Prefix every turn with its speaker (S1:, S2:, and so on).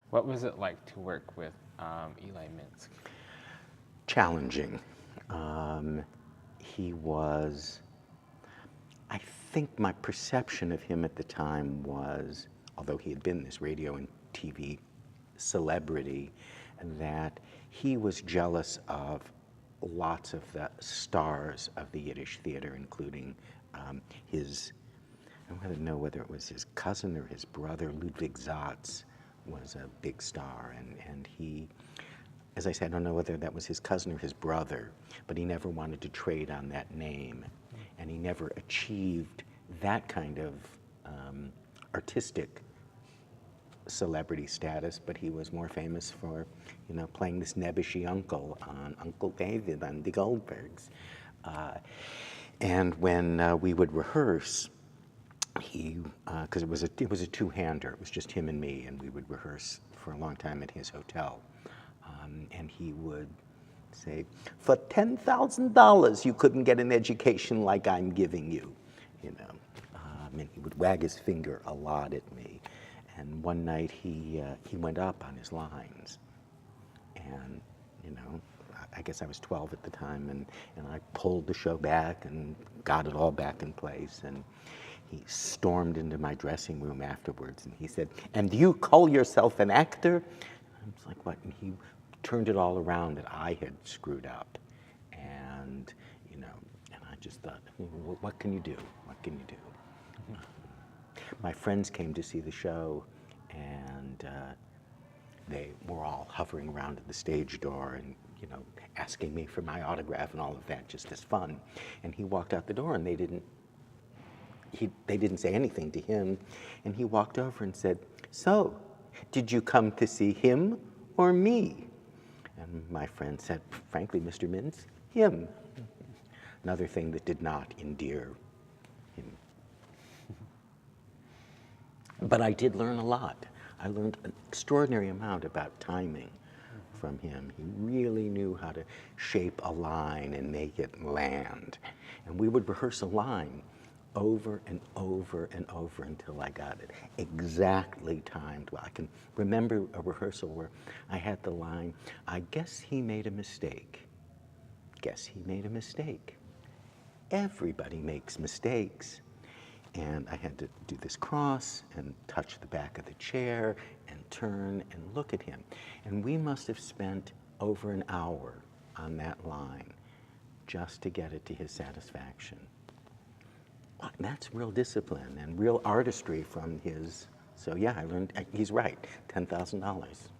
S1: What was it like to work with Eli Mintz?
S2: Challenging. He was, I think my perception of him at the time was, although he had been this radio and TV celebrity, that he was jealous of lots of the stars of the Yiddish theater, including his, I don't know whether it was his cousin or his brother, Ludwig Zatz, was a big star, and he, as I said, I don't know whether that was his cousin or his brother, but he never wanted to trade on that name, and he never achieved that kind of artistic celebrity status, but he was more famous for, playing this nebbishy uncle on Uncle David on the Goldbergs. And when we would rehearse, because it was a two-hander, it was just him and me, and we would rehearse for a long time at his hotel. And he would say, for $10,000 you couldn't get an education like I'm giving you, and he would wag his finger a lot at me. And one night he went up on his lines, and I guess I was 12 at the time, and I pulled the show back and got it all back in place. And he stormed into my dressing room afterwards, and he said, "And you call yourself an actor?" I was like, "What?" And he turned it all around that I had screwed up, and and I just thought, what can you do? What can you do? My friends came to see the show, and they were all hovering around at the stage door and asking me for my autograph and all of that, just as fun. And he walked out the door, and they didn't say anything to him, and he walked over and said, "So, did you come to see him or me?" And my friend said, "Frankly, Mr. Mintz, him." Another thing that did not endear him. But I did learn a lot. I learned an extraordinary amount about timing from him. He really knew how to shape a line and make it land. And we would rehearse a line over and over and over until I got it exactly timed. Well, I can remember a rehearsal where I had the line, "I guess he made a mistake. Guess he made a mistake. Everybody makes mistakes." And I had to do this cross and touch the back of the chair and turn and look at him. And we must have spent over an hour on that line just to get it to his satisfaction. Well, that's real discipline and real artistry from his. So yeah, I learned, he's right, $10,000.